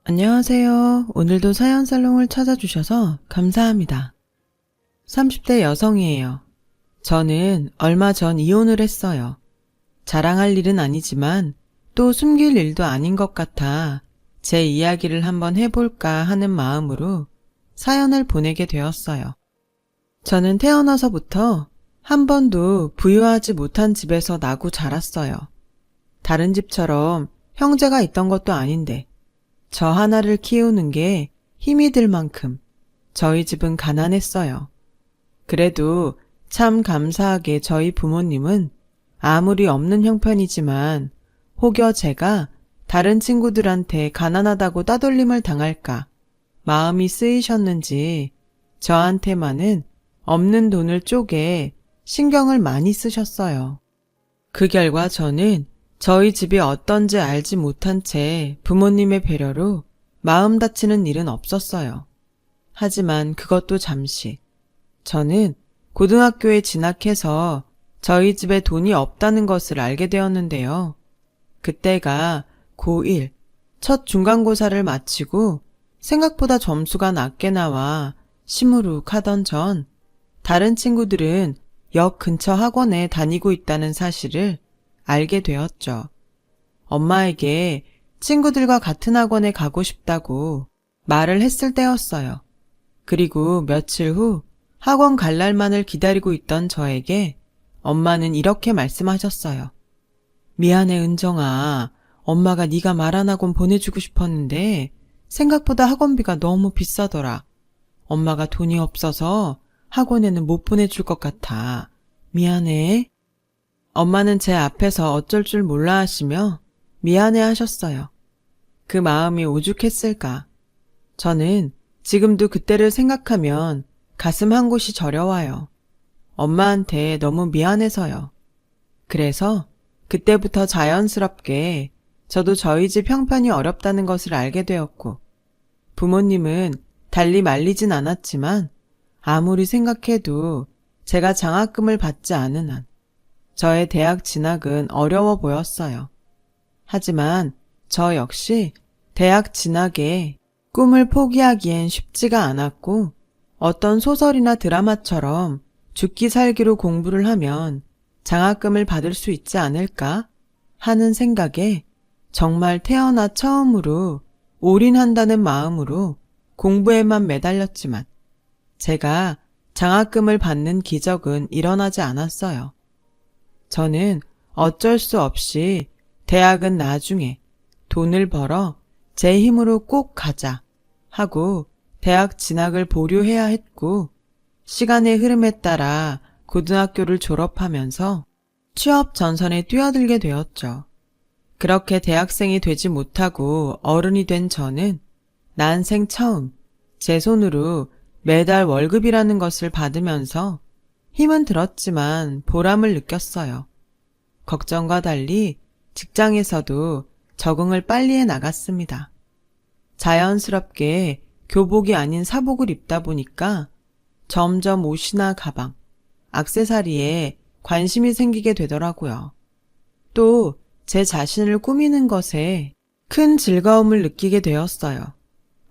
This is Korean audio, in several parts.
안녕하세요. 오늘도 사연살롱을 찾아주셔서 감사합니다. 30대 여성이에요. 저는 얼마 전 이혼을 했어요. 자랑할 일은 아니지만 또 숨길 일도 아닌 것 같아 제 이야기를 한번 해볼까 하는 마음으로 사연을 보내게 되었어요. 저는 태어나서부터 한 번도 부유하지 못한 집에서 나고 자랐어요. 다른 집처럼 형제가 있던 것도 아닌데 저 하나를 키우는 게 힘이 들 만큼 저희 집은 가난했어요. 그래도 참 감사하게 저희 부모님은 아무리 없는 형편이지만 혹여 제가 다른 친구들한테 가난하다고 따돌림을 당할까 마음이 쓰이셨는지 저한테만은 없는 돈을 쪼개 신경을 많이 쓰셨어요. 그 결과 저는 저희 집이 어떤지 알지 못한 채 부모님의 배려로 마음 다치는 일은 없었어요. 하지만 그것도 잠시. 저는 고등학교에 진학해서 저희 집에 돈이 없다는 것을 알게 되었는데요. 그때가 고1, 첫 중간고사를 마치고 생각보다 점수가 낮게 나와 시무룩하던 전 다른 친구들은 역 근처 학원에 다니고 있다는 사실을 알게 되었죠. 엄마에게 친구들과 같은 학원에 가고 싶다고 말을 했을 때였어요. 그리고 며칠 후 학원 갈 날만을 기다리고 있던 저에게 엄마는 이렇게 말씀하셨어요. 미안해 은정아. 엄마가 네가 말한 학원 보내주고 싶었는데 생각보다 학원비가 너무 비싸더라. 엄마가 돈이 없어서 학원에는 못 보내줄 것 같아. 미안해. 엄마는 제 앞에서 어쩔 줄 몰라 하시며 미안해 하셨어요. 그 마음이 오죽했을까. 저는 지금도 그때를 생각하면 가슴 한 곳이 저려와요. 엄마한테 너무 미안해서요. 그래서 그때부터 자연스럽게 저도 저희 집 형편이 어렵다는 것을 알게 되었고 부모님은 달리 말리진 않았지만 아무리 생각해도 제가 장학금을 받지 않은 한 저의 대학 진학은 어려워 보였어요. 하지만 저 역시 대학 진학에 꿈을 포기하기엔 쉽지가 않았고 어떤 소설이나 드라마처럼 죽기 살기로 공부를 하면 장학금을 받을 수 있지 않을까 하는 생각에 정말 태어나 처음으로 올인한다는 마음으로 공부에만 매달렸지만 제가 장학금을 받는 기적은 일어나지 않았어요. 저는 어쩔 수 없이 대학은 나중에 돈을 벌어 제 힘으로 꼭 가자 하고 대학 진학을 보류해야 했고 시간의 흐름에 따라 고등학교를 졸업하면서 취업 전선에 뛰어들게 되었죠. 그렇게 대학생이 되지 못하고 어른이 된 저는 난생 처음 제 손으로 매달 월급이라는 것을 받으면서 힘은 들었지만 보람을 느꼈어요. 걱정과 달리 직장에서도 적응을 빨리 해 나갔습니다. 자연스럽게 교복이 아닌 사복을 입다 보니까 점점 옷이나 가방, 액세서리에 관심이 생기게 되더라고요. 또 제 자신을 꾸미는 것에 큰 즐거움을 느끼게 되었어요.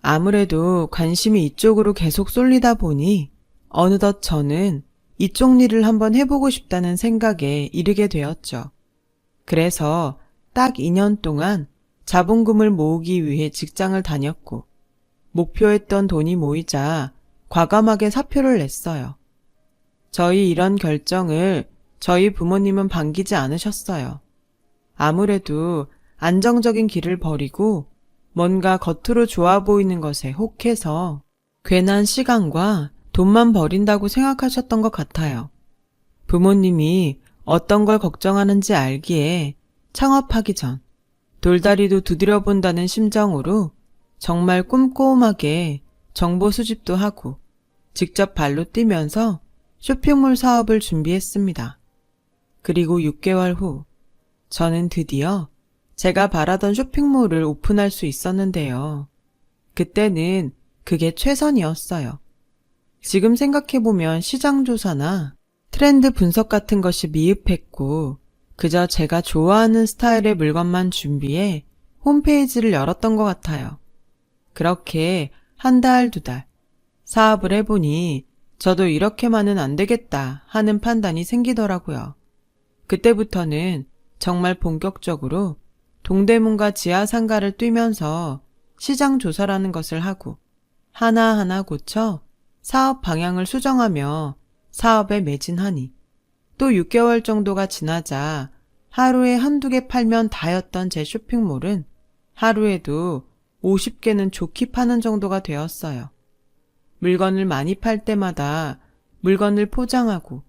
아무래도 관심이 이쪽으로 계속 쏠리다 보니 어느덧 저는 이쪽 일을 한번 해보고 싶다는 생각에 이르게 되었죠. 그래서 딱 2년 동안 자본금을 모으기 위해 직장을 다녔고 목표했던 돈이 모이자 과감하게 사표를 냈어요. 저희 이런 결정을 저희 부모님은 반기지 않으셨어요. 아무래도 안정적인 길을 버리고 뭔가 겉으로 좋아 보이는 것에 혹해서 괜한 시간과 돈만 버린다고 생각하셨던 것 같아요. 부모님이 어떤 걸 걱정하는지 알기에 창업하기 전 돌다리도 두드려 본다는 심정으로 정말 꼼꼼하게 정보 수집도 하고 직접 발로 뛰면서 쇼핑몰 사업을 준비했습니다. 그리고 6개월 후 저는 드디어 제가 바라던 쇼핑몰을 오픈할 수 있었는데요. 그때는 그게 최선이었어요. 지금 생각해보면 시장조사나 트렌드 분석 같은 것이 미흡했고 그저 제가 좋아하는 스타일의 물건만 준비해 홈페이지를 열었던 것 같아요. 그렇게 한 달, 두 달 사업을 해보니 저도 이렇게만은 안 되겠다 하는 판단이 생기더라고요. 그때부터는 정말 본격적으로 동대문과 지하상가를 뛰면서 시장 조사라는 것을 하고 하나하나 고쳐 사업 방향을 수정하며 사업에 매진하니 또 6개월 정도가 지나자 하루에 한두 개 팔면 다였던 제 쇼핑몰은 하루에도 50개는 좋게 파는 정도가 되었어요. 물건을 많이 팔 때마다 물건을 포장하고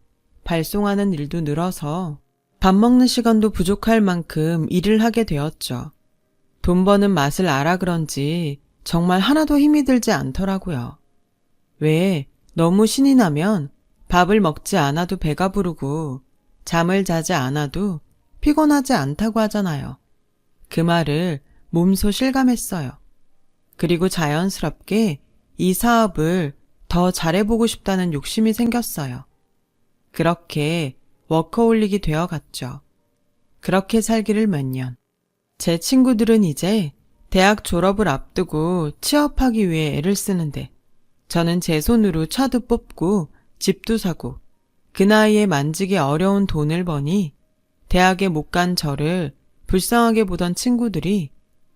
발송하는 일도 늘어서 밥 먹는 시간도 부족할 만큼 일을 하게 되었죠. 돈 버는 맛을 알아 그런지 정말 하나도 힘이 들지 않더라고요. 왜 너무 신이 나면 밥을 먹지 않아도 배가 부르고 잠을 자지 않아도 피곤하지 않다고 하잖아요. 그 말을 몸소 실감했어요. 그리고 자연스럽게 이 사업을 더 잘해보고 싶다는 욕심이 생겼어요. 그렇게 워커홀릭이 되어갔죠. 그렇게 살기를 몇 년. 제 친구들은 이제 대학 졸업을 앞두고 취업하기 위해 애를 쓰는데 저는 제 손으로 차도 뽑고 집도 사고 그 나이에 만지기 어려운 돈을 버니 대학에 못 간 저를 불쌍하게 보던 친구들이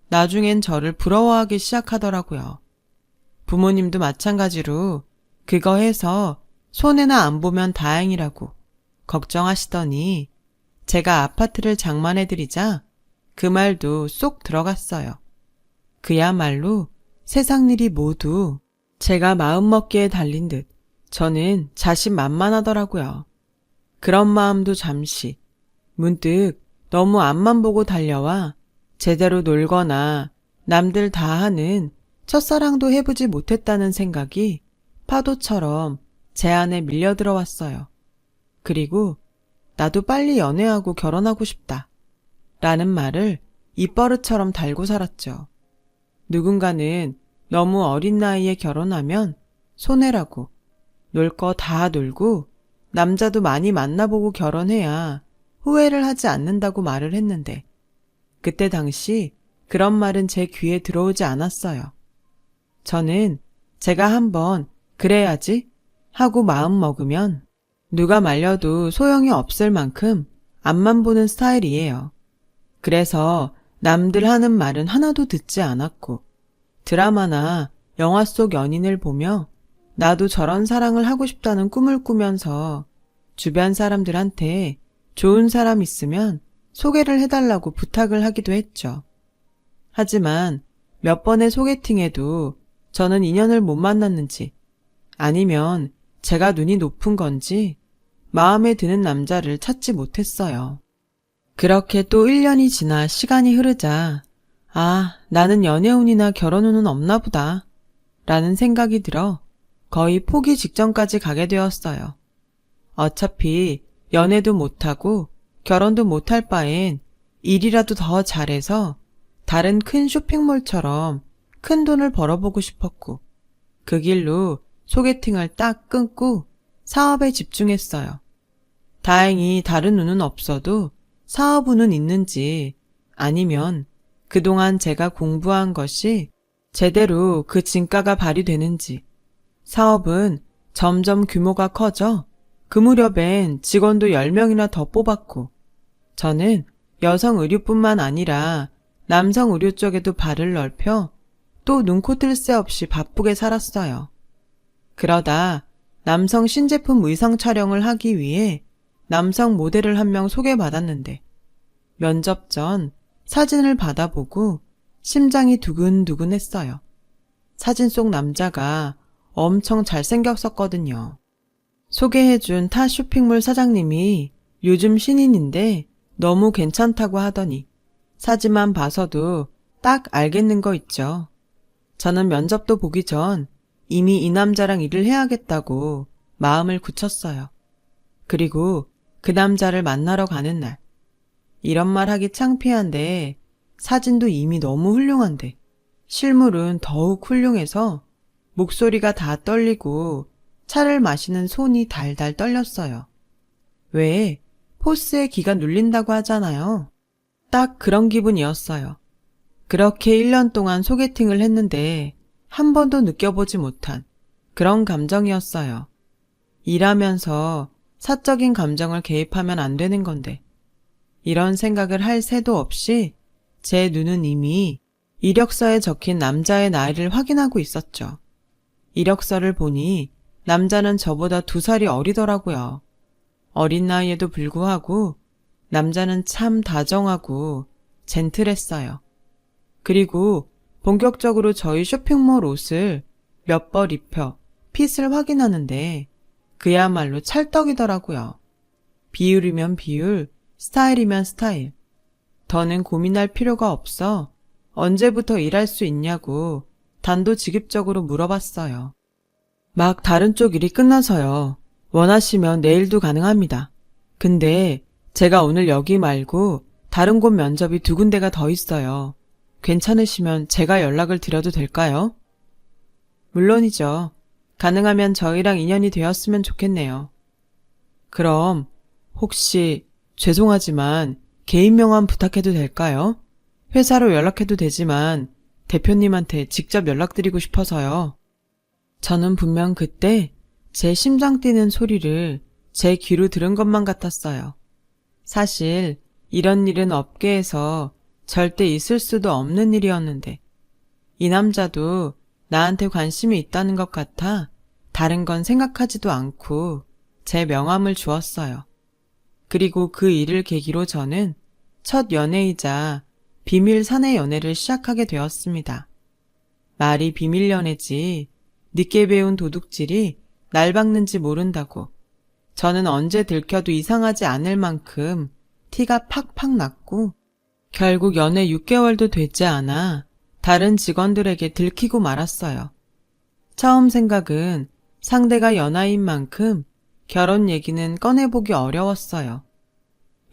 나중엔 저를 부러워하기 시작하더라고요. 부모님도 마찬가지로 그거 해서 손해나 안 보면 다행이라고 걱정하시더니 제가 아파트를 장만해드리자 그 말도 쏙 들어갔어요. 그야말로 세상 일이 모두 제가 마음먹기에 달린 듯 저는 자신만만하더라고요. 그런 마음도 잠시 문득 너무 앞만 보고 달려와 제대로 놀거나 남들 다 하는 첫사랑도 해보지 못했다는 생각이 파도처럼 제 안에 밀려 들어왔어요. 그리고 나도 빨리 연애하고 결혼하고 싶다 라는 말을 입버릇처럼 달고 살았죠. 누군가는 너무 어린 나이에 결혼하면 손해라고 놀 거 다 놀고 남자도 많이 만나보고 결혼해야 후회를 하지 않는다고 말을 했는데 그때 당시 그런 말은 제 귀에 들어오지 않았어요. 저는 제가 한번 그래야지 하고 마음 먹으면 누가 말려도 소용이 없을 만큼 앞만 보는 스타일이에요. 그래서 남들 하는 말은 하나도 듣지 않았고 드라마나 영화 속 연인을 보며 나도 저런 사랑을 하고 싶다는 꿈을 꾸면서 주변 사람들한테 좋은 사람 있으면 소개를 해달라고 부탁을 하기도 했죠. 하지만 몇 번의 소개팅에도 저는 인연을 못 만났는지 아니면 제가 눈이 높은 건지 마음에 드는 남자를 찾지 못했어요. 그렇게 또 1년이 지나 시간이 흐르자 나는 연애운이나 결혼운은 없나 보다 라는 생각이 들어 거의 포기 직전까지 가게 되었어요. 어차피 연애도 못하고 결혼도 못할 바엔 일이라도 더 잘해서 다른 큰 쇼핑몰처럼 큰 돈을 벌어보고 싶었고 그 길로 소개팅을 딱 끊고 사업에 집중했어요. 다행히 다른 운은 없어도 사업 운은 있는지 아니면 그동안 제가 공부한 것이 제대로 그 진가가 발휘되는지 사업은 점점 규모가 커져 그 무렵엔 직원도 10명이나 더 뽑았고 저는 여성 의류뿐만 아니라 남성 의류 쪽에도 발을 넓혀 또 눈코 뜰 새 없이 바쁘게 살았어요. 그러다 남성 신제품 의상 촬영을 하기 위해 남성 모델을 한 명 소개받았는데 면접 전 사진을 받아보고 심장이 두근두근 했어요. 사진 속 남자가 엄청 잘생겼었거든요. 소개해준 타 쇼핑몰 사장님이 요즘 신인인데 너무 괜찮다고 하더니 사진만 봐서도 딱 알겠는 거 있죠. 저는 면접도 보기 전 이미 이 남자랑 일을 해야겠다고 마음을 굳혔어요. 그리고 그 남자를 만나러 가는 날 이런 말 하기 창피한데 사진도 이미 너무 훌륭한데 실물은 더욱 훌륭해서 목소리가 다 떨리고 차를 마시는 손이 달달 떨렸어요. 왜 포스에 기가 눌린다고 하잖아요. 딱 그런 기분이었어요. 그렇게 1년 동안 소개팅을 했는데 한 번도 느껴보지 못한 그런 감정이었어요. 일하면서 사적인 감정을 개입하면 안 되는 건데, 이런 생각을 할 새도 없이 제 눈은 이미 이력서에 적힌 남자의 나이를 확인하고 있었죠. 이력서를 보니 남자는 저보다 2살이 어리더라고요. 어린 나이에도 불구하고 남자는 참 다정하고 젠틀했어요. 그리고 본격적으로 저희 쇼핑몰 옷을 몇 벌 입혀 핏을 확인하는데 그야말로 찰떡이더라고요. 비율이면 비율, 스타일이면 스타일. 더는 고민할 필요가 없어 언제부터 일할 수 있냐고 단도직입적으로 물어봤어요. 막 다른 쪽 일이 끝나서요. 원하시면 내일도 가능합니다. 근데 제가 오늘 여기 말고 다른 곳 면접이 2군데가 더 있어요. 괜찮으시면 제가 연락을 드려도 될까요? 물론이죠. 가능하면 저희랑 인연이 되었으면 좋겠네요. 그럼 혹시 죄송하지만 개인 명함 부탁해도 될까요? 회사로 연락해도 되지만 대표님한테 직접 연락드리고 싶어서요. 저는 분명 그때 제 심장 뛰는 소리를 제 귀로 들은 것만 같았어요. 사실 이런 일은 업계에서 절대 있을 수도 없는 일이었는데 이 남자도 나한테 관심이 있다는 것 같아 다른 건 생각하지도 않고 제 명함을 주었어요. 그리고 그 일을 계기로 저는 첫 연애이자 비밀 사내 연애를 시작하게 되었습니다. 말이 비밀 연애지 늦게 배운 도둑질이 날 박는지 모른다고 저는 언제 들켜도 이상하지 않을 만큼 티가 팍팍 났고 결국 연애 6개월도 되지 않아 다른 직원들에게 들키고 말았어요. 처음 생각은 상대가 연하인 만큼 결혼 얘기는 꺼내보기 어려웠어요.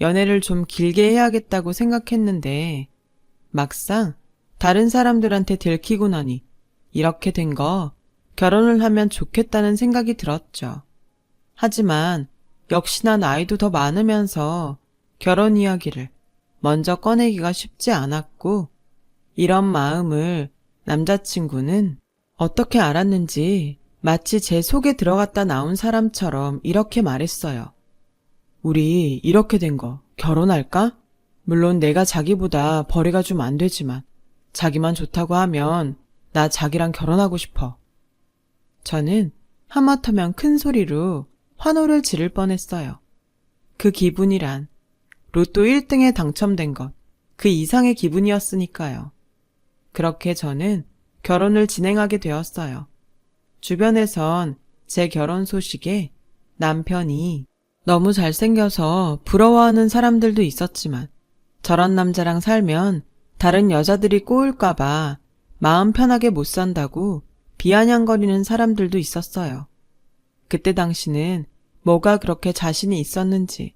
연애를 좀 길게 해야겠다고 생각했는데 막상 다른 사람들한테 들키고 나니 이렇게 된 거 결혼을 하면 좋겠다는 생각이 들었죠. 하지만 역시나 나이도 더 많으면서 결혼 이야기를 먼저 꺼내기가 쉽지 않았고 이런 마음을 남자친구는 어떻게 알았는지 마치 제 속에 들어갔다 나온 사람처럼 이렇게 말했어요. 우리 이렇게 된 거 결혼할까? 물론 내가 자기보다 벌이가 좀 안 되지만 자기만 좋다고 하면 나 자기랑 결혼하고 싶어. 저는 하마터면 큰 소리로 환호를 지를 뻔했어요. 그 기분이란 로또 1등에 당첨된 것, 그 이상의 기분이었으니까요. 그렇게 저는 결혼을 진행하게 되었어요. 주변에선 제 결혼 소식에 남편이 너무 잘생겨서 부러워하는 사람들도 있었지만 저런 남자랑 살면 다른 여자들이 꼬울까봐 마음 편하게 못 산다고 비아냥거리는 사람들도 있었어요. 그때 당시는 뭐가 그렇게 자신이 있었는지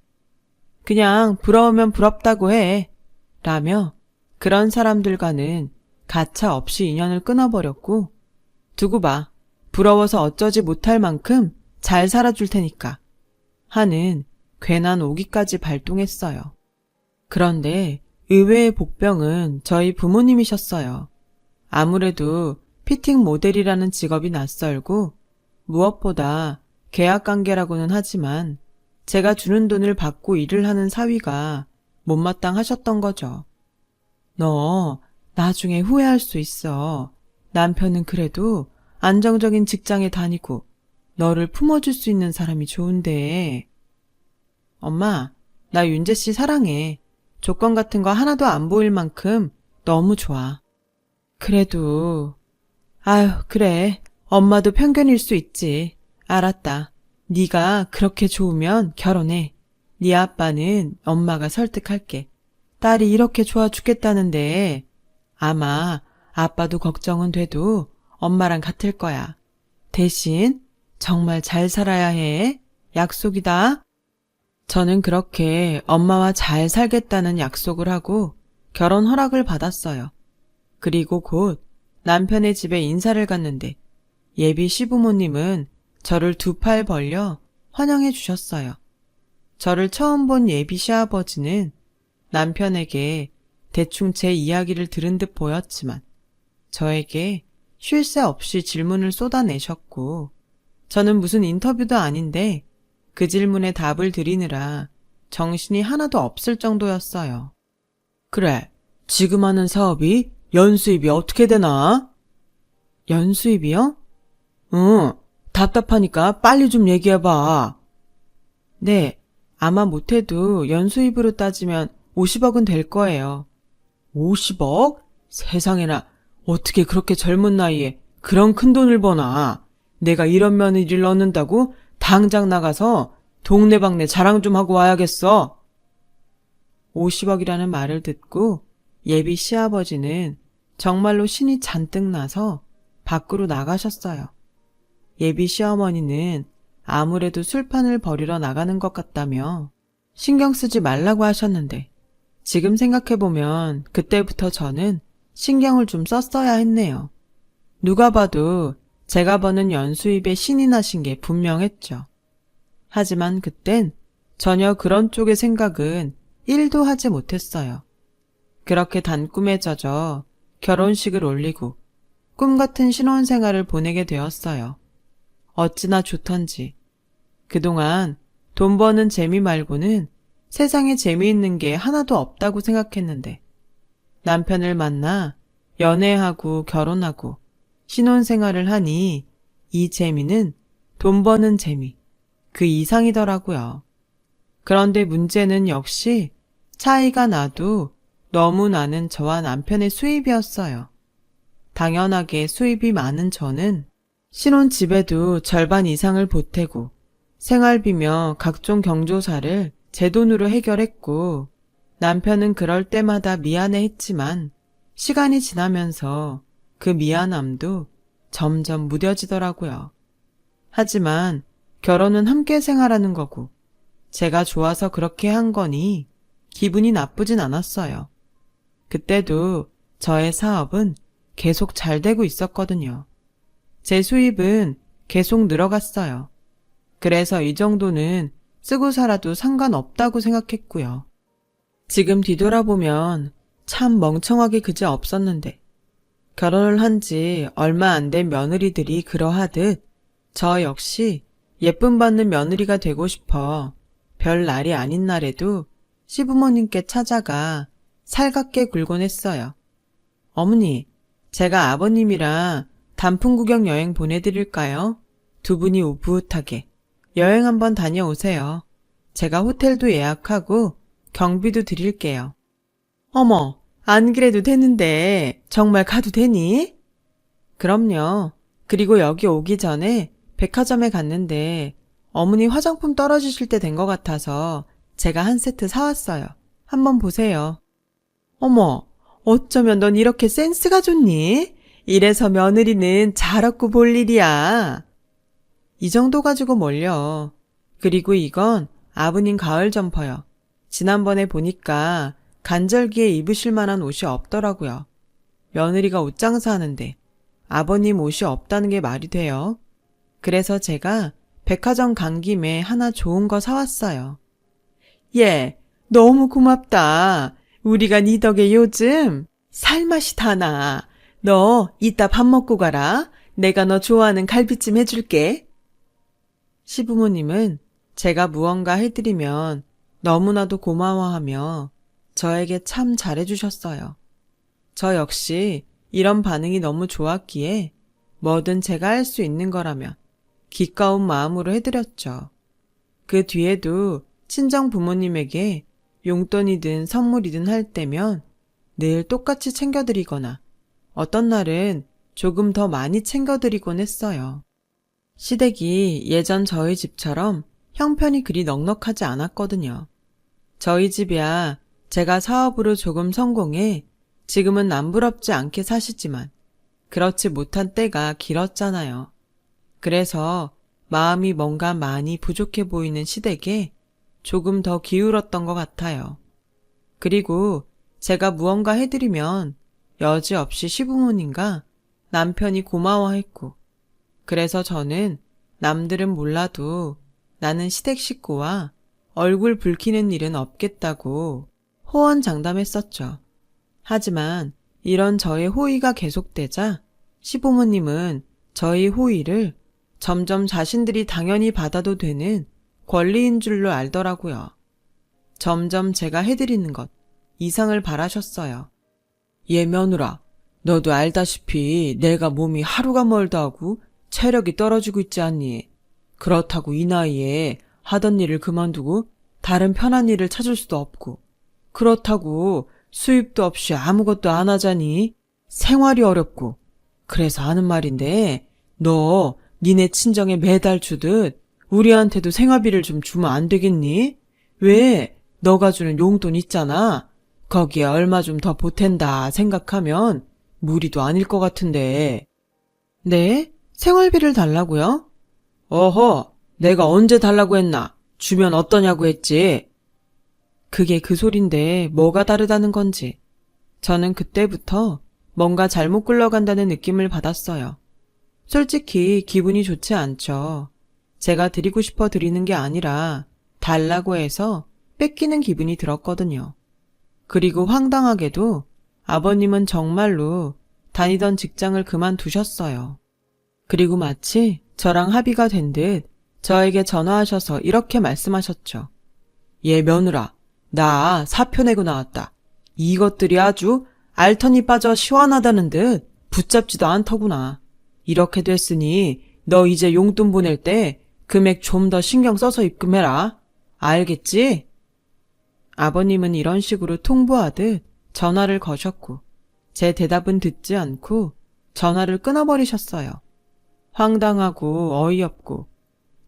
그냥 부러우면 부럽다고 해 라며 그런 사람들과는 가차 없이 인연을 끊어버렸고 두고 봐 부러워서 어쩌지 못할 만큼 잘 살아줄 테니까 하는 괜한 오기까지 발동했어요. 그런데 의외의 복병은 저희 부모님이셨어요. 아무래도 피팅 모델이라는 직업이 낯설고 무엇보다 계약관계라고는 하지만 제가 주는 돈을 받고 일을 하는 사위가 못마땅하셨던 거죠. 너 나중에 후회할 수 있어. 남편은 그래도 안정적인 직장에 다니고 너를 품어줄 수 있는 사람이 좋은데. 엄마, 나 윤재 씨 사랑해. 조건 같은 거 하나도 안 보일 만큼 너무 좋아. 그래도 아유 그래 엄마도 편견일 수 있지. 알았다. 네가 그렇게 좋으면 결혼해. 네 아빠는 엄마가 설득할게. 딸이 이렇게 좋아 죽겠다는데 아마 아빠도 걱정은 돼도 엄마랑 같을 거야. 대신 정말 잘 살아야 해. 약속이다. 저는 그렇게 엄마와 잘 살겠다는 약속을 하고 결혼 허락을 받았어요. 그리고 곧 남편의 집에 인사를 갔는데 예비 시부모님은 저를 2팔 벌려 환영해 주셨어요. 저를 처음 본 예비 시아버지는 남편에게 대충 제 이야기를 들은 듯 보였지만 저에게 쉴 새 없이 질문을 쏟아내셨고, 저는 무슨 인터뷰도 아닌데 그 질문에 답을 드리느라 정신이 하나도 없을 정도였어요. 그래, 지금 하는 사업이 연수입이 어떻게 되나? 연수입이요? 응, 답답하니까 빨리 좀 얘기해봐. 네, 아마 못해도 연수입으로 따지면 50억은 될 거예요. 50억? 세상에나, 어떻게 그렇게 젊은 나이에 그런 큰 돈을 버나? 내가 이런 며느리를 얻는다고 당장 나가서 동네방네 자랑 좀 하고 와야겠어. 50억이라는 말을 듣고 예비 시아버지는 정말로 신이 잔뜩 나서 밖으로 나가셨어요. 예비 시어머니는 아무래도 술판을 벌이러 나가는 것 같다며 신경 쓰지 말라고 하셨는데, 지금 생각해보면 그때부터 저는 신경을 좀 썼어야 했네요. 누가 봐도 제가 버는 연수입에 신이 나신 게 분명했죠. 하지만 그땐 전혀 그런 쪽의 생각은 1도 하지 못했어요. 그렇게 단꿈에 젖어 결혼식을 올리고 꿈같은 신혼생활을 보내게 되었어요. 어찌나 좋던지. 그동안 돈 버는 재미 말고는 세상에 재미있는 게 하나도 없다고 생각했는데, 남편을 만나 연애하고 결혼하고 신혼생활을 하니 이 재미는 돈 버는 재미, 그 이상이더라고요. 그런데 문제는 역시 차이가 나도 너무 나는 저와 남편의 수입이었어요. 당연하게 수입이 많은 저는 신혼집에도 절반 이상을 보태고 생활비며 각종 경조사를 제 돈으로 해결했고, 남편은 그럴 때마다 미안해했지만 시간이 지나면서 그 미안함도 점점 무뎌지더라고요. 하지만 결혼은 함께 생활하는 거고 제가 좋아서 그렇게 한 거니 기분이 나쁘진 않았어요. 그때도 저의 사업은 계속 잘 되고 있었거든요. 제 수입은 계속 늘어갔어요. 그래서 이 정도는 쓰고 살아도 상관없다고 생각했고요. 지금 뒤돌아보면 참 멍청하게 그저 없었는데, 결혼을 한 지 얼마 안 된 며느리들이 그러하듯 저 역시 예쁨 받는 며느리가 되고 싶어 별 날이 아닌 날에도 시부모님께 찾아가 살갑게 굴곤 했어요. 어머니, 제가 아버님이랑 단풍 구경 여행 보내드릴까요? 두 분이 오붓하게 여행 한번 다녀오세요. 제가 호텔도 예약하고 경비도 드릴게요. 어머, 안 그래도 되는데 정말 가도 되니? 그럼요. 그리고 여기 오기 전에 백화점에 갔는데 어머니 화장품 떨어지실 때 된 것 같아서 제가 한 세트 사왔어요. 한번 보세요. 어머, 어쩌면 넌 이렇게 센스가 좋니? 이래서 며느리는 잘 얻고 볼 일이야. 이 정도 가지고 뭘요. 그리고 이건 아버님 가을 점퍼요. 지난번에 보니까 간절기에 입으실 만한 옷이 없더라고요. 며느리가 옷 장사하는데 아버님 옷이 없다는 게 말이 돼요. 그래서 제가 백화점 간 김에 하나 좋은 거 사왔어요. 예, 너무 고맙다. 우리가 네 덕에 요즘 살맛이 다 나. 너 이따 밥 먹고 가라. 내가 너 좋아하는 갈비찜 해줄게. 시부모님은 제가 무언가 해드리면 너무나도 고마워하며 저에게 참 잘해주셨어요. 저 역시 이런 반응이 너무 좋았기에 뭐든 제가 할 수 있는 거라면 기꺼운 마음으로 해드렸죠. 그 뒤에도 친정 부모님에게 용돈이든 선물이든 할 때면 늘 똑같이 챙겨드리거나 어떤 날은 조금 더 많이 챙겨드리곤 했어요. 시댁이 예전 저희 집처럼 형편이 그리 넉넉하지 않았거든요. 저희 집이야 제가 사업으로 조금 성공해 지금은 남부럽지 않게 사시지만 그렇지 못한 때가 길었잖아요. 그래서 마음이 뭔가 많이 부족해 보이는 시댁에 조금 더 기울었던 것 같아요. 그리고 제가 무언가 해드리면 여지없이 시부모님과 남편이 고마워했고, 그래서 저는 남들은 몰라도 나는 시댁 식구와 얼굴 붉히는 일은 없겠다고 호언장담했었죠. 하지만 이런 저의 호의가 계속되자 시부모님은 저희 호의를 점점 자신들이 당연히 받아도 되는 권리인 줄로 알더라고요. 점점 제가 해드리는 것, 이상을 바라셨어요. 얘 며느라, 너도 알다시피 내가 몸이 하루가 멀다 하고 체력이 떨어지고 있지 않니? 그렇다고 이 나이에 하던 일을 그만두고 다른 편한 일을 찾을 수도 없고, 그렇다고 수입도 없이 아무것도 안 하자니 생활이 어렵고, 그래서 하는 말인데 너 니네 친정에 매달 주듯 우리한테도 생활비를 좀 주면 안 되겠니? 왜? 너가 주는 용돈 있잖아. 거기에 얼마 좀 더 보탠다 생각하면 무리도 아닐 것 같은데. 네? 생활비를 달라고요? 어허, 내가 언제 달라고 했나? 주면 어떠냐고 했지. 그게 그 소린데 뭐가 다르다는 건지. 저는 그때부터 뭔가 잘못 굴러간다는 느낌을 받았어요. 솔직히 기분이 좋지 않죠. 제가 드리고 싶어 드리는 게 아니라 달라고 해서 뺏기는 기분이 들었거든요. 그리고 황당하게도 아버님은 정말로 다니던 직장을 그만두셨어요. 그리고 마치 저랑 합의가 된 듯 저에게 전화하셔서 이렇게 말씀하셨죠. 얘 며느라, 나 사표 내고 나왔다. 이것들이 아주 알턴이 빠져 시원하다는 듯 붙잡지도 않더구나. 이렇게 됐으니 너 이제 용돈 보낼 때 금액 좀 더 신경 써서 입금해라. 알겠지? 아버님은 이런 식으로 통보하듯 전화를 거셨고 제 대답은 듣지 않고 전화를 끊어버리셨어요. 황당하고 어이없고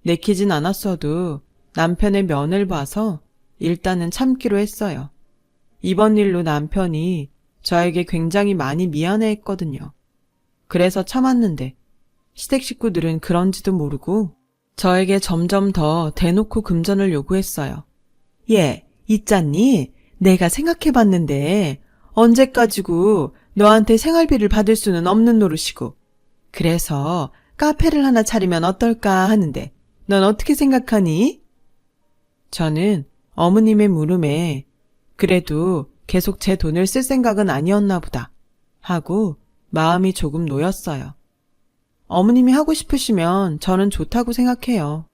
내키진 않았어도 남편의 면을 봐서 일단은 참기로 했어요. 이번 일로 남편이 저에게 굉장히 많이 미안해했거든요. 그래서 참았는데 시댁 식구들은 그런지도 모르고 저에게 점점 더 대놓고 금전을 요구했어요. 얘, 있잖니? 내가 생각해봤는데 언제까지고 너한테 생활비를 받을 수는 없는 노릇이고 그래서 카페를 하나 차리면 어떨까 하는데 넌 어떻게 생각하니? 저는 어머님의 물음에 그래도 계속 제 돈을 쓸 생각은 아니었나 보다 하고 마음이 조금 놓였어요. 어머님이 하고 싶으시면 저는 좋다고 생각해요.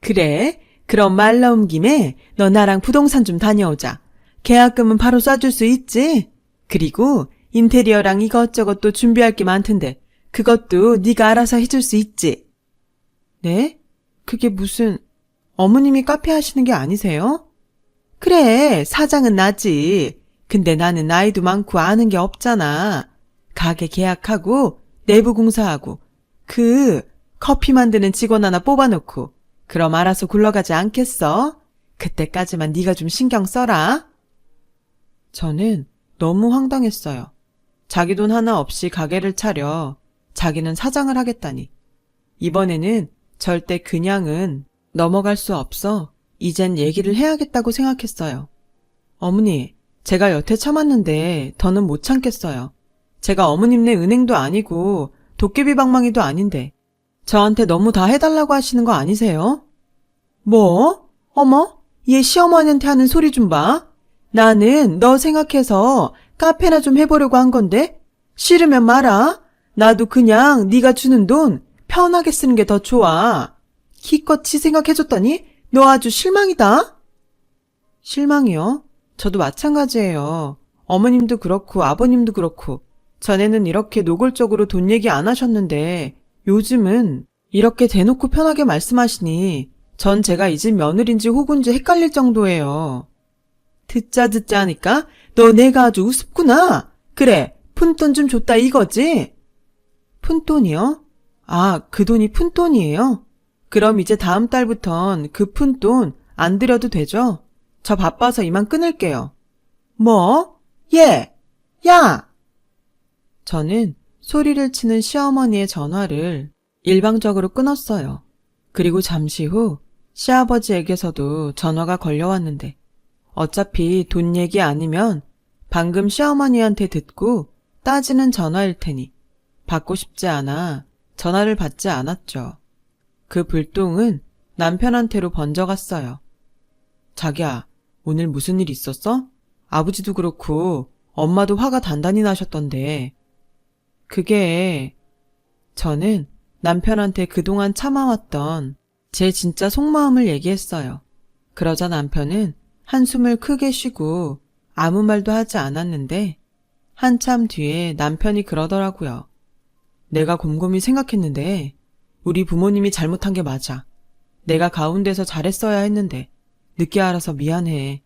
그래? 그럼 말 나온 김에 너 나랑 부동산 좀 다녀오자. 계약금은 바로 쏴줄 수 있지? 그리고 인테리어랑 이것저것 또 준비할 게 많던데 그것도 네가 알아서 해줄 수 있지? 네? 그게 무슨... 어머님이 카페 하시는 게 아니세요? 그래, 사장은 나지. 근데 나는 나이도 많고 아는 게 없잖아. 가게 계약하고 내부 공사하고 그 커피 만드는 직원 하나 뽑아놓고 그럼 알아서 굴러가지 않겠어? 그때까지만 네가 좀 신경 써라. 저는 너무 황당했어요. 자기 돈 하나 없이 가게를 차려 자기는 사장을 하겠다니. 이번에는 절대 그냥은 넘어갈 수 없어 이젠 얘기를 해야겠다고 생각했어요. 어머니, 제가 여태 참았는데 더는 못 참겠어요. 제가 어머님네 은행도 아니고 도깨비 방망이도 아닌데 저한테 너무 다 해달라고 하시는 거 아니세요? 뭐? 어머? 얘 시어머니한테 하는 소리 좀 봐. 나는 너 생각해서 카페나 좀 해보려고 한 건데 싫으면 말아. 나도 그냥 네가 주는 돈 편하게 쓰는 게 더 좋아. 기껏이 생각해줬더니 너 아주 실망이다. 실망이요? 저도 마찬가지예요. 어머님도 그렇고 아버님도 그렇고 전에는 이렇게 노골적으로 돈 얘기 안 하셨는데 요즘은 이렇게 대놓고 편하게 말씀하시니 전 제가 이 집 며느리인지 호구인지 헷갈릴 정도예요. 듣자 하니까 너 내가 아주 우습구나. 그래, 푼돈 좀 줬다 이거지? 푼돈이요? 아, 그 돈이 푼돈이에요? 그럼 이제 다음 달부턴 그 푼돈 안 드려도 되죠? 저 바빠서 이만 끊을게요. 뭐? 얘! 야! 저는 소리를 치는 시어머니의 전화를 일방적으로 끊었어요. 그리고 잠시 후 시아버지에게서도 전화가 걸려왔는데 어차피 돈 얘기 아니면 방금 시어머니한테 듣고 따지는 전화일 테니 받고 싶지 않아 전화를 받지 않았죠. 그 불똥은 남편한테로 번져갔어요. 자기야, 오늘 무슨 일 있었어? 아버지도 그렇고 엄마도 화가 단단히 나셨던데. 그게 저는 남편한테 그동안 참아왔던 제 진짜 속마음을 얘기했어요. 그러자 남편은 한숨을 크게 쉬고 아무 말도 하지 않았는데 한참 뒤에 남편이 그러더라고요. 내가 곰곰이 생각했는데 우리 부모님이 잘못한 게 맞아. 내가 가운데서 잘했어야 했는데 늦게 알아서 미안해.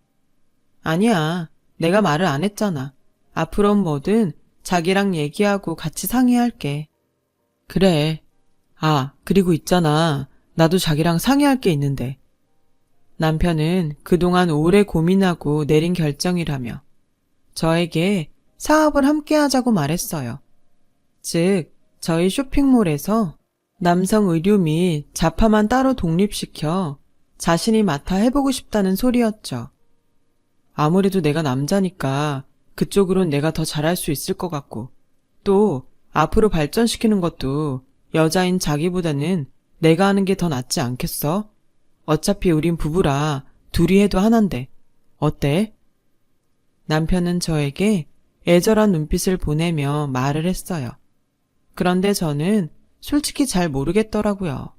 아니야. 내가 말을 안 했잖아. 앞으로는 뭐든 자기랑 얘기하고 같이 상의할게. 그래. 아, 그리고 있잖아. 나도 자기랑 상의할 게 있는데. 남편은 그동안 오래 고민하고 내린 결정이라며 저에게 사업을 함께 하자고 말했어요. 즉, 저희 쇼핑몰에서 남성 의류 및 자파만 따로 독립시켜 자신이 맡아 해보고 싶다는 소리였죠. 아무래도 내가 남자니까 그쪽으론 내가 더 잘할 수 있을 것 같고, 또 앞으로 발전시키는 것도 여자인 자기보다는 내가 하는 게 더 낫지 않겠어? 어차피 우린 부부라 둘이 해도 하나인데 어때? 남편은 저에게 애절한 눈빛을 보내며 말을 했어요. 그런데 저는 솔직히 잘 모르겠더라고요.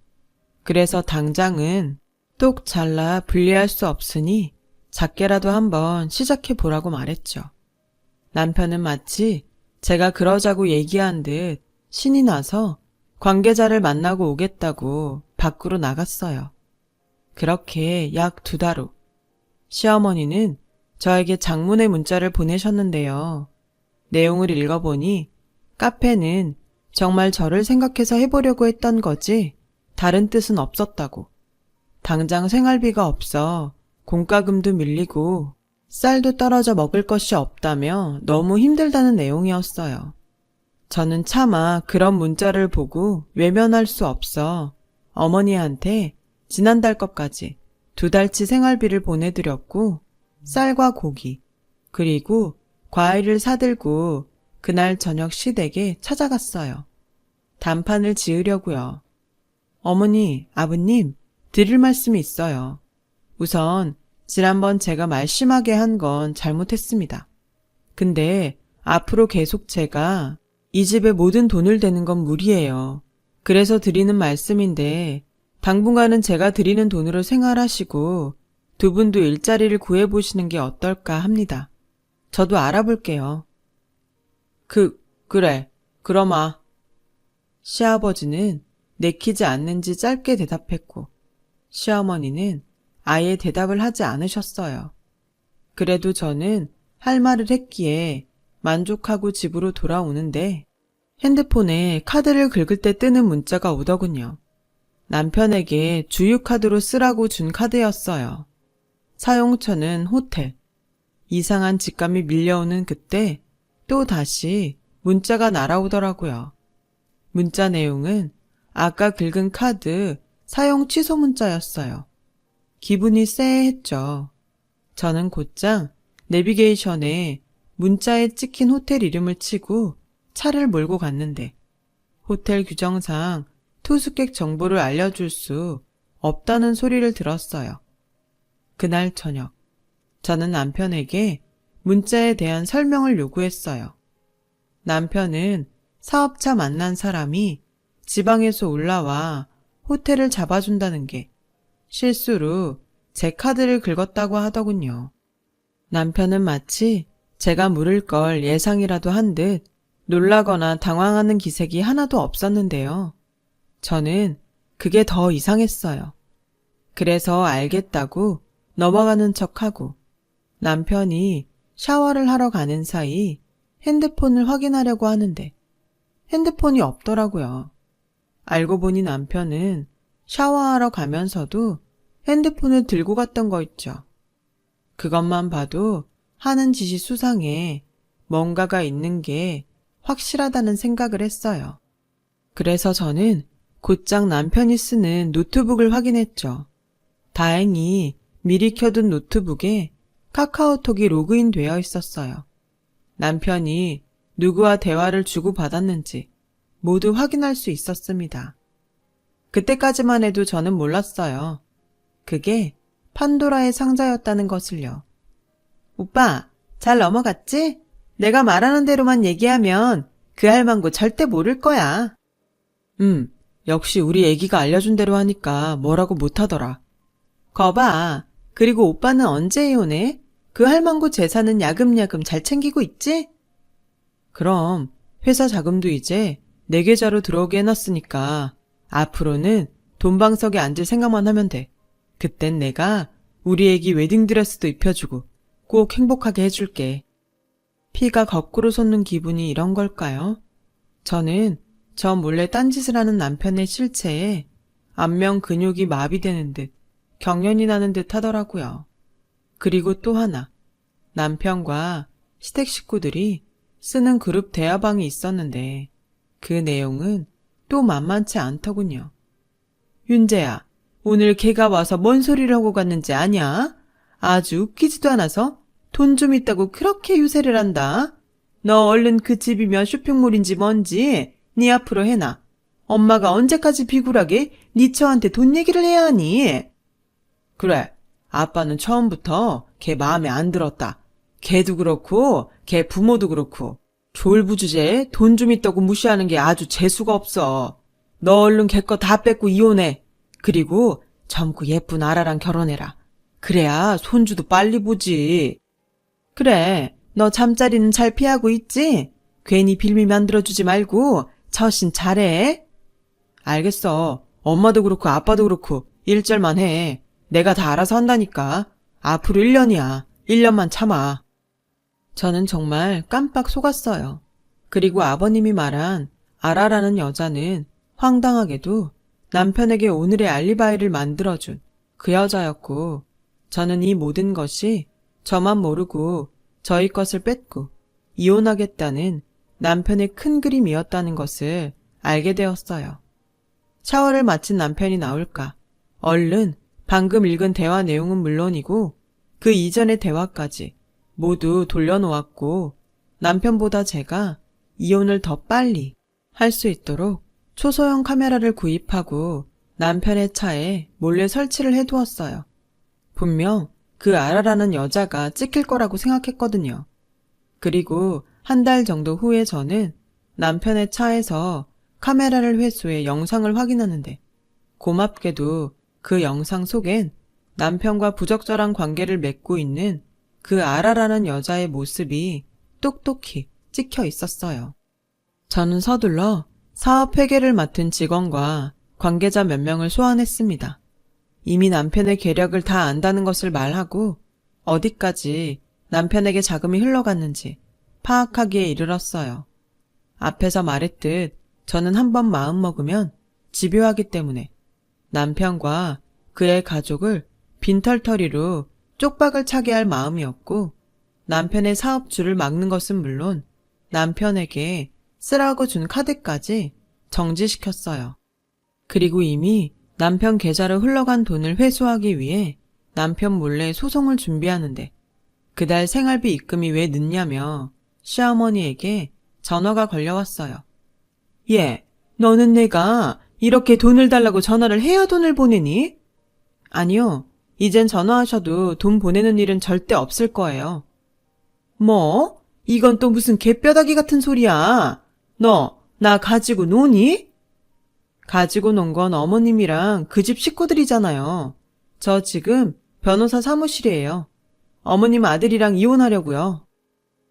그래서 당장은 똑 잘라 분리할 수 없으니 작게라도 한번 시작해 보라고 말했죠. 남편은 마치 제가 그러자고 얘기한 듯 신이 나서 관계자를 만나고 오겠다고 밖으로 나갔어요. 그렇게 약 2달 후 시어머니는 저에게 장문의 문자를 보내셨는데요. 내용을 읽어보니 카페는 정말 저를 생각해서 해보려고 했던 거지 다른 뜻은 없었다고. 당장 생활비가 없어 공과금도 밀리고 쌀도 떨어져 먹을 것이 없다며 너무 힘들다는 내용이었어요. 저는 차마 그런 문자를 보고 외면할 수 없어 어머니한테 지난달 것까지 2달치 생활비를 보내드렸고 쌀과 고기 그리고 과일을 사들고 그날 저녁 시댁에 찾아갔어요. 단판을 지으려고요. 어머니, 아버님, 드릴 말씀이 있어요. 우선 지난번 제가 말 심하게 한 건 잘못했습니다. 근데 앞으로 계속 제가 이 집에 모든 돈을 대는 건 무리예요. 그래서 드리는 말씀인데 당분간은 제가 드리는 돈으로 생활하시고 두 분도 일자리를 구해보시는 게 어떨까 합니다. 저도 알아볼게요. 그래. 그러마. 시아버지는 내키지 않는지 짧게 대답했고 시어머니는 아예 대답을 하지 않으셨어요. 그래도 저는 할 말을 했기에 만족하고 집으로 돌아오는데 핸드폰에 카드를 긁을 때 뜨는 문자가 오더군요. 남편에게 주유카드로 쓰라고 준 카드였어요. 사용처는 호텔. 이상한 직감이 밀려오는 그때 또 다시 문자가 날아오더라고요. 문자 내용은 아까 긁은 카드 사용 취소 문자였어요. 기분이 쎄했죠. 저는 곧장 내비게이션에 문자에 찍힌 호텔 이름을 치고 차를 몰고 갔는데 호텔 규정상 투숙객 정보를 알려줄 수 없다는 소리를 들었어요. 그날 저녁, 저는 남편에게 문자에 대한 설명을 요구했어요. 남편은 사업차 만난 사람이 지방에서 올라와 호텔을 잡아준다는 게 실수로 제 카드를 긁었다고 하더군요. 남편은 마치 제가 물을 걸 예상이라도 한 듯 놀라거나 당황하는 기색이 하나도 없었는데요. 저는 그게 더 이상했어요. 그래서 알겠다고 넘어가는 척하고 남편이 샤워를 하러 가는 사이 핸드폰을 확인하려고 하는데 핸드폰이 없더라고요. 알고 보니 남편은 샤워하러 가면서도 핸드폰을 들고 갔던 거 있죠. 그것만 봐도 하는 짓이 수상해 뭔가가 있는 게 확실하다는 생각을 했어요. 그래서 저는 곧장 남편이 쓰는 노트북을 확인했죠. 다행히 미리 켜둔 노트북에 카카오톡이 로그인 되어 있었어요. 남편이 누구와 대화를 주고받았는지 모두 확인할 수 있었습니다. 그때까지만 해도 저는 몰랐어요. 그게 판도라의 상자였다는 것을요. 오빠, 잘 넘어갔지? 내가 말하는 대로만 얘기하면 그 할망구 절대 모를 거야. 역시 우리 애기가 알려준 대로 하니까 뭐라고 못하더라. 거봐. 그리고 오빠는 언제 이혼해? 그 할망구 재산은 야금야금 잘 챙기고 있지? 그럼 회사 자금도 이제 내 계좌로 들어오게 해놨으니까 앞으로는 돈방석에 앉을 생각만 하면 돼. 그땐 내가 우리 애기 웨딩드레스도 입혀주고 꼭 행복하게 해줄게. 피가 거꾸로 솟는 기분이 이런 걸까요? 저는 저 몰래 딴짓을 하는 남편의 실체에 안면 근육이 마비되는 듯 경련이 나는 듯 하더라고요. 그리고 또 하나, 남편과 시댁 식구들이 쓰는 그룹 대화방이 있었는데 그 내용은 또 만만치 않더군요. 윤재야, 오늘 걔가 와서 뭔 소리를 하고 갔는지 아냐? 아주 웃기지도 않아서 돈 좀 있다고 그렇게 유세를 한다. 너 얼른 그 집이면 쇼핑몰인지 뭔지 네 앞으로 해놔. 엄마가 언제까지 비굴하게 네 처한테 돈 얘기를 해야 하니? 그래, 아빠는 처음부터 걔 마음에 안 들었다. 걔도 그렇고 걔 부모도 그렇고 졸부주제에 돈 좀 있다고 무시하는 게 아주 재수가 없어. 너 얼른 걔 거 다 뺏고 이혼해. 그리고 젊고 예쁜 아라랑 결혼해라. 그래야 손주도 빨리 보지. 그래, 너 잠자리는 잘 피하고 있지? 괜히 빌미 만들어주지 말고 처신 잘해. 알겠어. 엄마도 그렇고 아빠도 그렇고 1절만 해. 내가 다 알아서 한다니까. 앞으로 1년이야. 1년만 참아. 저는 정말 깜빡 속았어요. 그리고 아버님이 말한 아라라는 여자는 황당하게도 남편에게 오늘의 알리바이를 만들어준 그 여자였고, 저는 이 모든 것이 저만 모르고 저희 것을 뺏고 이혼하겠다는 남편의 큰 그림이었다는 것을 알게 되었어요. 샤워를 마친 남편이 나올까, 얼른 방금 읽은 대화 내용은 물론이고 그 이전의 대화까지 모두 돌려놓았고, 남편보다 제가 이혼을 더 빨리 할 수 있도록 초소형 카메라를 구입하고 남편의 차에 몰래 설치를 해두었어요. 분명 그 아라라는 여자가 찍힐 거라고 생각했거든요. 그리고 한 달 정도 후에 저는 남편의 차에서 카메라를 회수해 영상을 확인하는데, 고맙게도 그 영상 속엔 남편과 부적절한 관계를 맺고 있는 그 아라라는 여자의 모습이 똑똑히 찍혀 있었어요. 저는 서둘러 사업 회계를 맡은 직원과 관계자 몇 명을 소환했습니다. 이미 남편의 계략을 다 안다는 것을 말하고 어디까지 남편에게 자금이 흘러갔는지 파악하기에 이르렀어요. 앞에서 말했듯 저는 한번 마음먹으면 집요하기 때문에 남편과 그의 가족을 빈털터리로 쪽박을 차게 할 마음이었고, 남편의 사업주를 막는 것은 물론 남편에게 쓰라고 준 카드까지 정지시켰어요. 그리고 이미 남편 계좌로 흘러간 돈을 회수하기 위해 남편 몰래 소송을 준비하는데, 그달 생활비 입금이 왜 늦냐며 시어머니에게 전화가 걸려왔어요. 예, 너는 내가 이렇게 돈을 달라고 전화를 해야 돈을 보내니? 아니요, 이젠 전화하셔도 돈 보내는 일은 절대 없을 거예요. 뭐? 이건 또 무슨 개뼈다귀 같은 소리야. 너, 나 가지고 노니? 가지고 논 건 어머님이랑 그 집 식구들이잖아요. 저 지금 변호사 사무실이에요. 어머님 아들이랑 이혼하려고요.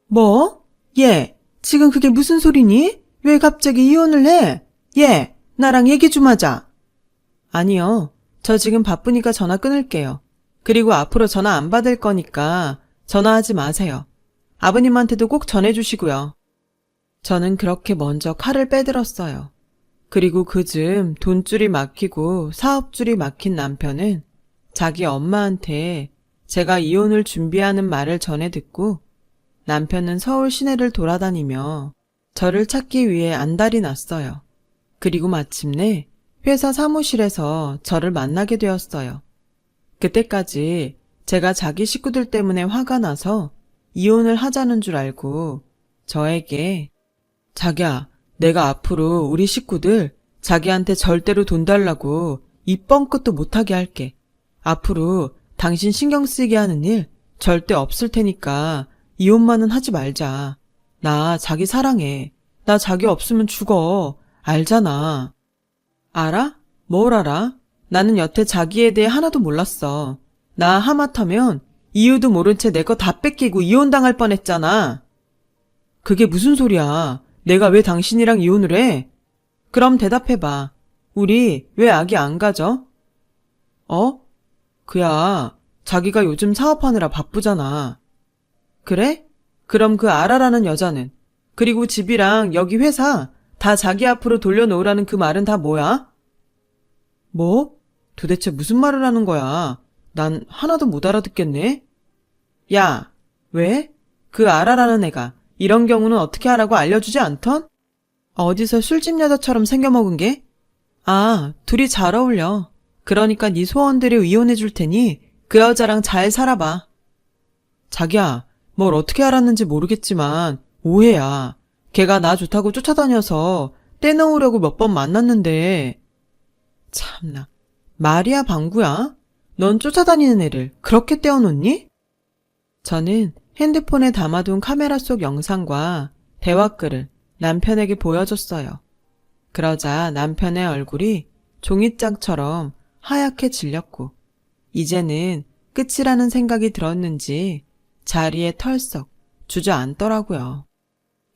뭐? 얘, 지금 그게 무슨 소리니? 왜 갑자기 이혼을 해? 얘, 나랑 얘기 좀 하자. 아니요, 저 지금 바쁘니까 전화 끊을게요. 그리고 앞으로 전화 안 받을 거니까 전화하지 마세요. 아버님한테도 꼭 전해주시고요. 저는 그렇게 먼저 칼을 빼들었어요. 그리고 그즘 돈줄이 막히고 사업줄이 막힌 남편은 자기 엄마한테 제가 이혼을 준비하는 말을 전해 듣고, 남편은 서울 시내를 돌아다니며 저를 찾기 위해 안달이 났어요. 그리고 마침내 회사 사무실에서 저를 만나게 되었어요. 그때까지 제가 자기 식구들 때문에 화가 나서 이혼을 하자는 줄 알고 저에게, 자기야, 내가 앞으로 우리 식구들 자기한테 절대로 돈 달라고 입 뻥끗도 못하게 할게. 앞으로 당신 신경 쓰이게 하는 일 절대 없을 테니까 이혼만은 하지 말자. 나 자기 사랑해. 나 자기 없으면 죽어. 알잖아. 알아? 뭘 알아? 나는 여태 자기에 대해 하나도 몰랐어. 나 하마터면 이유도 모른 채 내 거 다 뺏기고 이혼당할 뻔했잖아. 그게 무슨 소리야? 내가 왜 당신이랑 이혼을 해? 그럼 대답해봐. 우리 왜 아기 안 가져? 어? 그야, 자기가 요즘 사업하느라 바쁘잖아. 그래? 그럼 그 아라라는 여자는? 그리고 집이랑 여기 회사 다 자기 앞으로 돌려놓으라는 그 말은 다 뭐야? 뭐? 도대체 무슨 말을 하는 거야? 난 하나도 못 알아듣겠네. 야, 왜? 그 아라라는 애가 이런 경우는 어떻게 하라고 알려주지 않던? 어디서 술집 여자처럼 생겨먹은 게? 아, 둘이 잘 어울려. 그러니까 네 소원대로 이혼해 줄 테니 그 여자랑 잘 살아봐. 자기야, 뭘 어떻게 알았는지 모르겠지만 오해야. 걔가 나 좋다고 쫓아다녀서 떼놓으려고 몇 번 만났는데 참나. 말이야 방구야? 넌 쫓아다니는 애를 그렇게 떼어놓니? 저는 핸드폰에 담아둔 카메라 속 영상과 대화글을 남편에게 보여줬어요. 그러자 남편의 얼굴이 종이장처럼 하얗게 질렸고 이제는 끝이라는 생각이 들었는지 자리에 털썩 주저앉더라고요.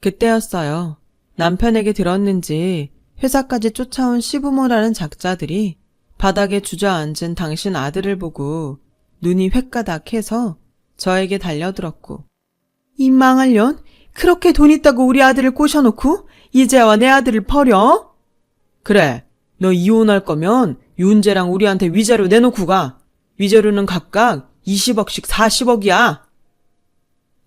그때였어요. 남편에게 들었는지 회사까지 쫓아온 시부모라는 작자들이 바닥에 주저앉은 당신 아들을 보고 눈이 횟가닥해서 저에게 달려들었고 이 망할 년 그렇게 돈 있다고 우리 아들을 꼬셔놓고 이제와 내 아들을 버려? 그래, 너 이혼할 거면 윤재랑 우리한테 위자료 내놓고 가. 위자료는 각각 20억씩 40억이야.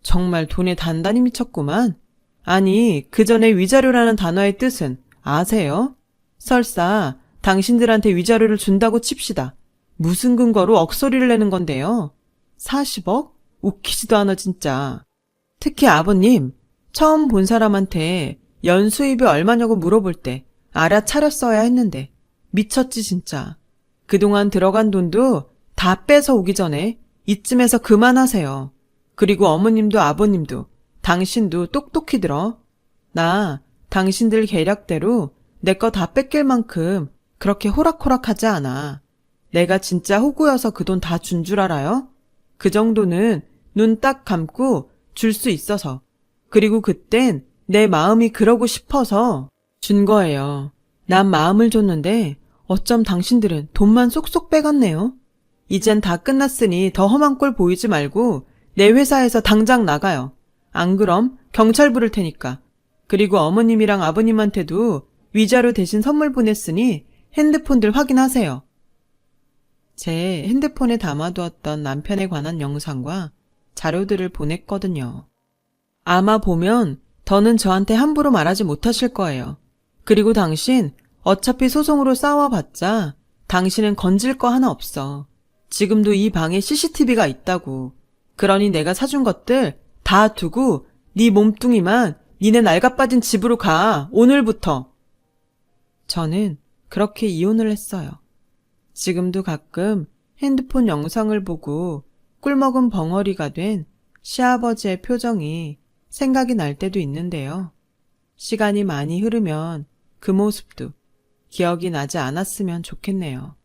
정말 돈에 단단히 미쳤구만. 아니, 그 전에 위자료라는 단어의 뜻은 아세요? 설사 당신들한테 위자료를 준다고 칩시다. 무슨 근거로 억소리를 내는 건데요? 40억? 웃기지도 않아 진짜. 특히 아버님, 처음 본 사람한테 연수입이 얼마냐고 물어볼 때 알아차렸어야 했는데 미쳤지 진짜. 그동안 들어간 돈도 다 뺏어 오기 전에 이쯤에서 그만하세요. 그리고 어머님도 아버님도 당신도 똑똑히 들어. 나 당신들 계략대로 내 거 다 뺏길 만큼 그렇게 호락호락하지 않아. 내가 진짜 호구여서 그 돈 다 준 줄 알아요? 그 정도는 눈 딱 감고 줄 수 있어서. 그리고 그땐 내 마음이 그러고 싶어서 준 거예요. 난 마음을 줬는데 어쩜 당신들은 돈만 쏙쏙 빼갔네요. 이젠 다 끝났으니 더 험한 꼴 보이지 말고 내 회사에서 당장 나가요. 안 그럼 경찰 부를 테니까. 그리고 어머님이랑 아버님한테도 위자료 대신 선물 보냈으니 핸드폰들 확인하세요. 제 핸드폰에 담아두었던 남편에 관한 영상과 자료들을 보냈거든요. 아마 보면 더는 저한테 함부로 말하지 못하실 거예요. 그리고 당신 어차피 소송으로 싸워봤자 당신은 건질 거 하나 없어. 지금도 이 방에 CCTV가 있다고. 그러니 내가 사준 것들 다 두고 네 몸뚱이만 니네 낡아빠진 집으로 가. 오늘부터. 저는 그렇게 이혼을 했어요. 지금도 가끔 핸드폰 영상을 보고 꿀먹은 벙어리가 된 시아버지의 표정이 생각이 날 때도 있는데요. 시간이 많이 흐르면 그 모습도 기억이 나지 않았으면 좋겠네요.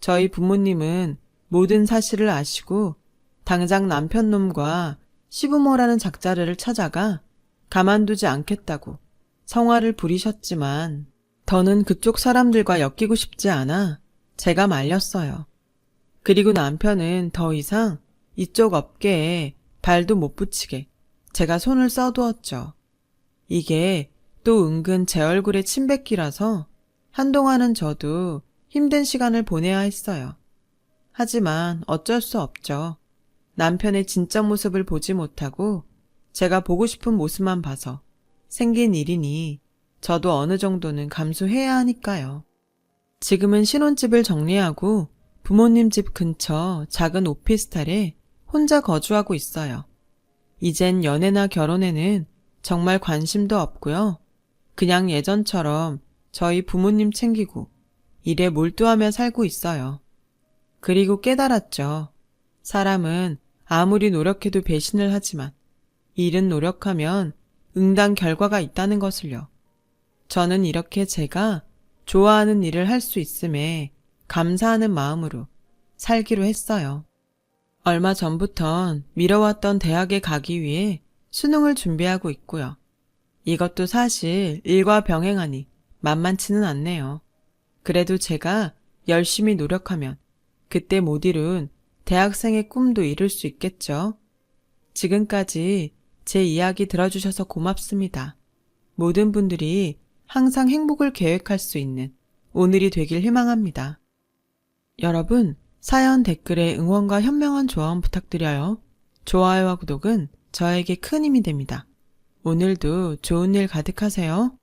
저희 부모님은 모든 사실을 아시고 당장 남편 놈과 시부모라는 작자를 찾아가 가만두지 않겠다고 성화를 부리셨지만 더는 그쪽 사람들과 엮이고 싶지 않아 제가 말렸어요. 그리고 남편은 더 이상 이쪽 업계에 발도 못 붙이게 제가 손을 써두었죠. 이게 또 은근 제 얼굴에 침뱉기라서 한동안은 저도 힘든 시간을 보내야 했어요. 하지만 어쩔 수 없죠. 남편의 진짜 모습을 보지 못하고 제가 보고 싶은 모습만 봐서 생긴 일이니 저도 어느 정도는 감수해야 하니까요. 지금은 신혼집을 정리하고 부모님 집 근처 작은 오피스텔에 혼자 거주하고 있어요. 이젠 연애나 결혼에는 정말 관심도 없고요. 그냥 예전처럼 저희 부모님 챙기고 일에 몰두하며 살고 있어요. 그리고 깨달았죠. 사람은 아무리 노력해도 배신을 하지만 일은 노력하면 응당 결과가 있다는 것을요. 저는 이렇게 제가 좋아하는 일을 할 수 있음에 감사하는 마음으로 살기로 했어요. 얼마 전부턴 미뤄왔던 대학에 가기 위해 수능을 준비하고 있고요. 이것도 사실 일과 병행하니 만만치는 않네요. 그래도 제가 열심히 노력하면 그때 못 이룬 대학생의 꿈도 이룰 수 있겠죠. 지금까지 제 이야기 들어주셔서 고맙습니다. 모든 분들이 항상 행복을 계획할 수 있는 오늘이 되길 희망합니다. 여러분, 사연 댓글에 응원과 현명한 조언 부탁드려요. 좋아요와 구독은 저에게 큰 힘이 됩니다. 오늘도 좋은 일 가득하세요.